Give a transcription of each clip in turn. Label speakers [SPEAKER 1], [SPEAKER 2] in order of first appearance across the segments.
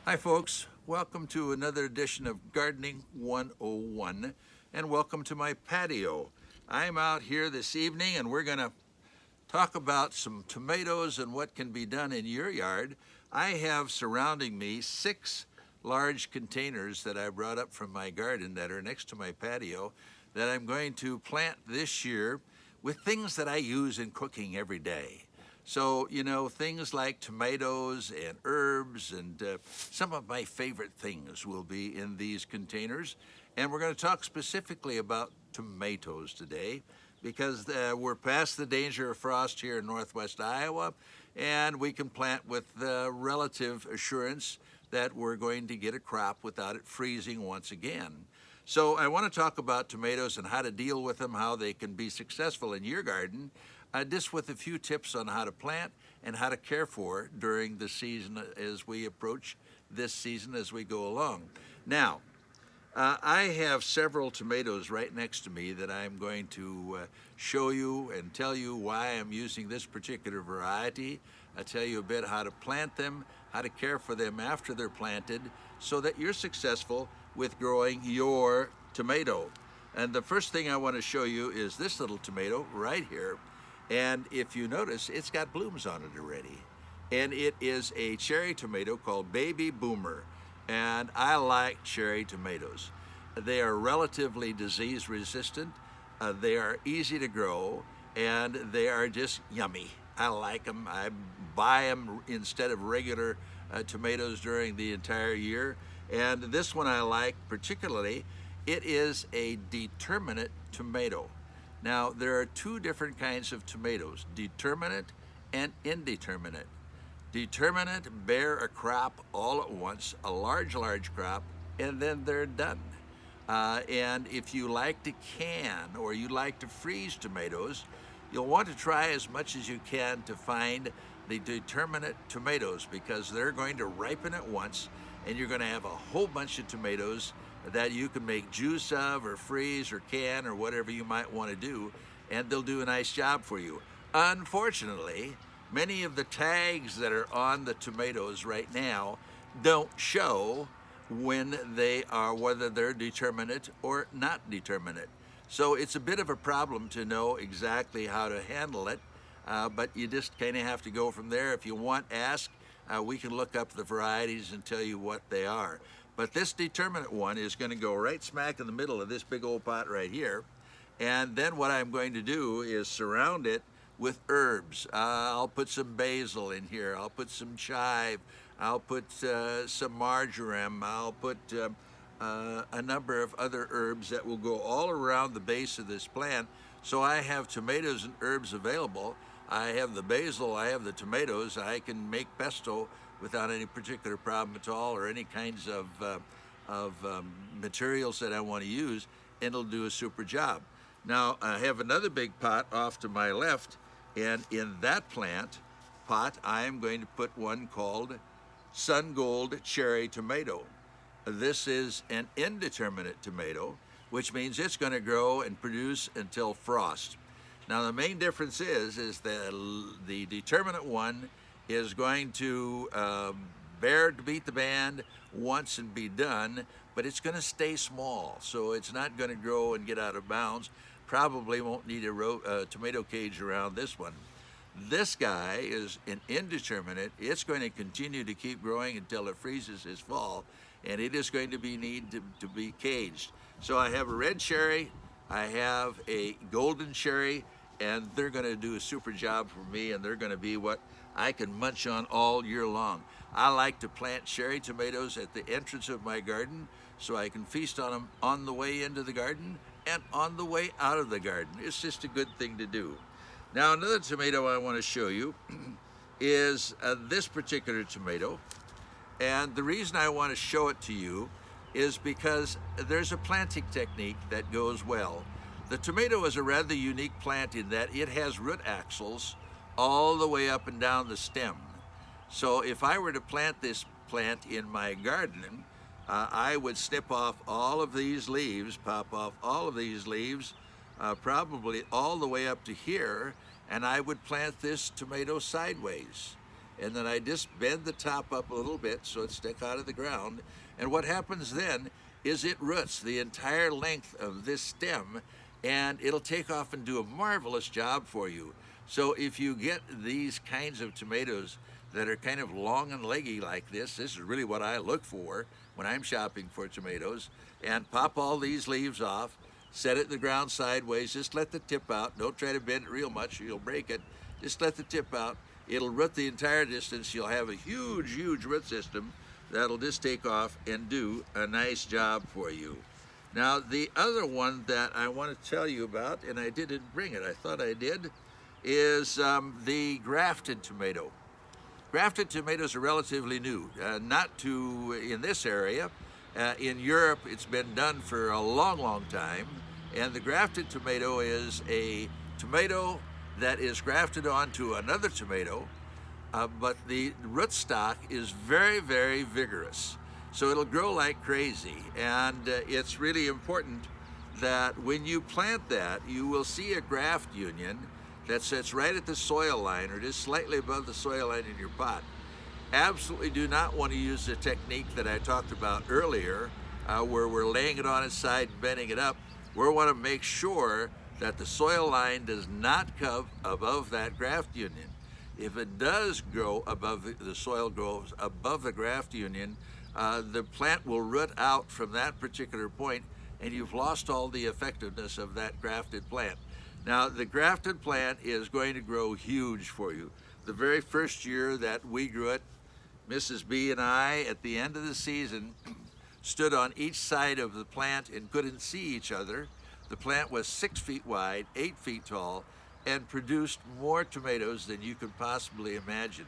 [SPEAKER 1] Hi, folks. Welcome to another edition of Gardening 101, and welcome to my patio. I'm out here this evening, and we're going to talk about some tomatoes and what can be done in your yard. I have surrounding me 6 large containers that I brought up from my garden that are next to my patio that I'm going to plant this year with things that I use in cooking every day. So, things like tomatoes and herbs and some of my favorite things will be in these containers. And we're going to talk specifically about tomatoes today because we're past the danger of frost here in northwest Iowa, and we can plant with relative assurance that we're going to get a crop without it freezing once again. So I want to talk about tomatoes and how to deal with them, how they can be successful in your garden, just with a few tips on how to plant and how to care for during the season as we approach this season as we go along. Now, I have several tomatoes right next to me that I'm going to show you and tell you why I'm using this particular variety. I'll tell you a bit how to plant them, how to care for them after they're planted, so that you're successful with growing your tomato. And the first thing I want to show you is this little tomato right here. And if you notice, it's got blooms on it already. And it is a cherry tomato called Baby Boomer. And I like cherry tomatoes. They are relatively disease resistant, they are easy to grow, and they are just yummy. I like them. I buy them instead of regular tomatoes during the entire year. And this one I like particularly. It is a determinate tomato. Now, there are 2 different kinds of tomatoes, determinate and indeterminate. Determinate bear a crop all at once, a large crop, and then they're done. And if you like to can or you like to freeze tomatoes, you'll want to try as much as you can to find the determinate tomatoes because they're going to ripen at once and you're going to have a whole bunch of tomatoes that you can make juice of or freeze or can or whatever you might want to do, and they'll do a nice job for you. Unfortunately, many of the tags that are on the tomatoes right now don't show when they are, whether they're determinate or not determinate. So it's a bit of a problem to know exactly how to handle it, but you just kind of have to go from there. If you want, ask. We can look up the varieties and tell you what they are. But this determinate one is going to go right smack in the middle of this big old pot right here. And then what I'm going to do is surround it with herbs. I'll put some basil in here. I'll put some chive. I'll put some marjoram. I'll put a number of other herbs that will go all around the base of this plant. So I have tomatoes and herbs available. I have the basil, I have the tomatoes. I can make pesto without any particular problem at all, or any kinds of materials that I want to use, and it'll do a super job. Now, I have another big pot off to my left, and in that plant pot, I am going to put one called Sun Gold Cherry Tomato. This is an indeterminate tomato, which means it's going to grow and produce until frost. Now, the main difference is that the determinate one is going to beat the band once and be done, but it's going to stay small, so it's not going to grow and get out of bounds. Probably won't need a tomato cage around this one. This guy is an indeterminate. It's going to continue to keep growing until it freezes this fall, and it is going to need to be caged. So I have a red cherry, I have a golden cherry, and they're going to do a super job for me, and they're going to be what I can munch on all year long. I like to plant cherry tomatoes at the entrance of my garden so I can feast on them on the way into the garden and on the way out of the garden. It's just a good thing to do. Now, another tomato I want to show you is this particular tomato. And the reason I want to show it to you is because there's a planting technique that goes well. The tomato is a rather unique plant in that it has root axils all the way up and down the stem. So if I were to plant this plant in my garden, I would snip off all of these leaves, pop off all of these leaves, probably all the way up to here, and I would plant this tomato sideways. and then I just bend the top up a little bit so it sticks out of the ground. And what happens then is it roots the entire length of this stem, and it'll take off and do a marvelous job for you. So if you get these kinds of tomatoes that are kind of long and leggy like this is really what I look for when I'm shopping for tomatoes. And pop all these leaves off, set it in the ground sideways, just let the tip out. Don't try to bend it real much or you'll break it. Just let the tip out. It'll root the entire distance. You'll have a huge, huge root system that'll just take off and do a nice job for you. Now, the other one that I want to tell you about, and I didn't bring it, I thought I did, is the grafted tomato. Grafted tomatoes are relatively new, not to in this area. In Europe, it's been done for a long, long time. And the grafted tomato is a tomato that is grafted onto another tomato, but the rootstock is very, very vigorous. So it'll grow like crazy. And it's really important that when you plant that, you will see a graft union that sits right at the soil line or just slightly above the soil line in your pot. Absolutely do not want to use the technique that I talked about earlier, where we're laying it on its side and bending it up. We want to make sure that the soil line does not come above that graft union. If it does grow above the soil grows above the graft union, the plant will root out from that particular point, and you've lost all the effectiveness of that grafted plant. Now, the grafted plant is going to grow huge for you. The very first year that we grew it, Mrs. B and I, at the end of the season, stood on each side of the plant and couldn't see each other. The plant was 6 feet wide, 8 feet tall, and produced more tomatoes than you could possibly imagine.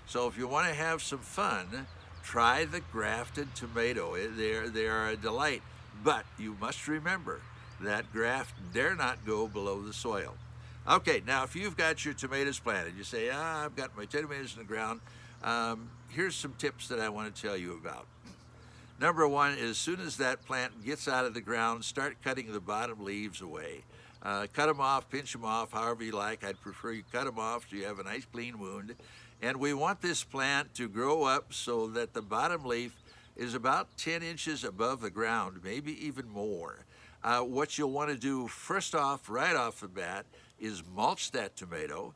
[SPEAKER 1] So if you want to have some fun, try the grafted tomato. They are a delight, but you must remember that graft dare not go below the soil. Okay, now if you've got your tomatoes planted, you say, I've got my tomatoes in the ground. Here's some tips that I want to tell you about. Number one, as soon as that plant gets out of the ground, start cutting the bottom leaves away. Cut them off, pinch them off, however you like. I'd prefer you cut them off so you have a nice clean wound. And we want this plant to grow up so that the bottom leaf is about 10 inches above the ground, maybe even more. What you'll want to do first off, right off the bat, is mulch that tomato.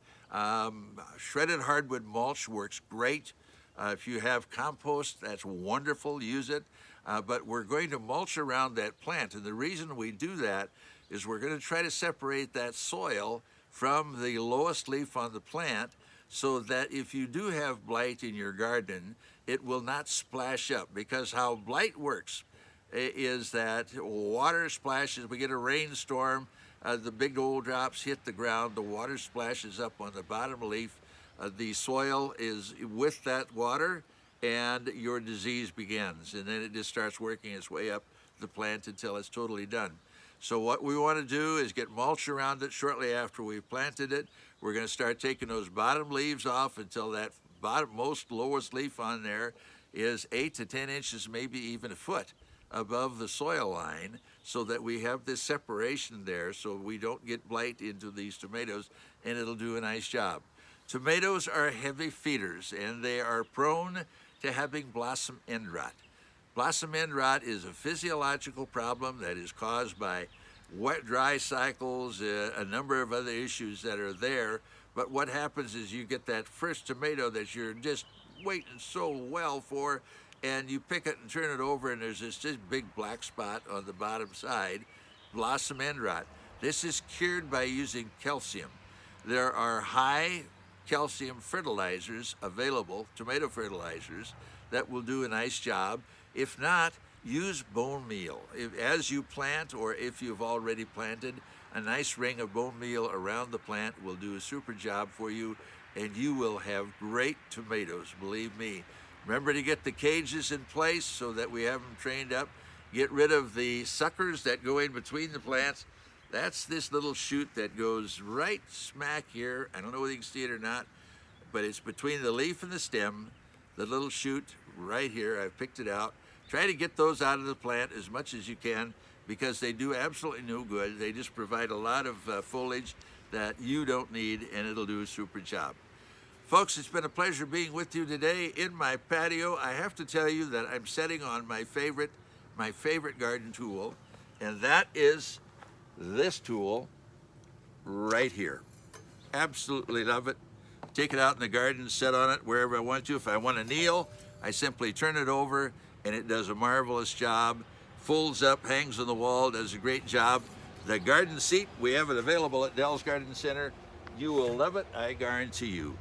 [SPEAKER 1] Shredded hardwood mulch works great. If you have compost, that's wonderful, use it. But we're going to mulch around that plant, and the reason we do that is we're going to try to separate that soil from the lowest leaf on the plant so that if you do have blight in your garden, it will not splash up. Because how blight works is that water splashes, we get a rainstorm, the big old drops hit the ground, the water splashes up on the bottom leaf, the soil is with that water, and your disease begins. And then it just starts working its way up the plant until it's totally done. So what we want to do is get mulch around it shortly after we've planted it. We're going to start taking those bottom leaves off until that bottommost lowest leaf on there is 8 to 10 inches, maybe even a foot above the soil line, so that we have this separation there so we don't get blight into these tomatoes, and it'll do a nice job. Tomatoes are heavy feeders, and they are prone to having blossom end rot. Blossom end rot is a physiological problem that is caused by wet, dry cycles, a number of other issues that are there. But what happens is you get that first tomato that you're just waiting so well for, and you pick it and turn it over, and there's this big black spot on the bottom side, blossom end rot. This is cured by using calcium. There are high calcium fertilizers available, tomato fertilizers, that will do a nice job. If not, use bone meal. As you plant, or if you've already planted, a nice ring of bone meal around the plant will do a super job for you, and you will have great tomatoes, believe me. Remember to get the cages in place so that we have them trained up. Get rid of the suckers that go in between the plants. That's this little shoot that goes right smack here. I don't know whether you can see it or not, but it's between the leaf and the stem, the little shoot right here. I've picked it out. Try to get those out of the plant as much as you can, because they do absolutely no good. They just provide a lot of foliage that you don't need, and it'll do a super job. Folks, it's been a pleasure being with you today in my patio. I have to tell you that I'm sitting on my favorite garden tool, and that is this tool right here. Absolutely love it. Take it out in the garden, sit on it wherever I want to. If I want to kneel, I simply turn it over and it does a marvelous job. Folds up, hangs on the wall, does a great job. The garden seat, we have it available at Dell's Garden Center. You will love it, I guarantee you.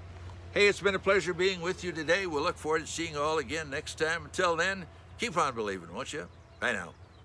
[SPEAKER 1] Hey, it's been a pleasure being with you today. We'll look forward to seeing you all again next time. Until then, keep on believing, won't you? Bye now.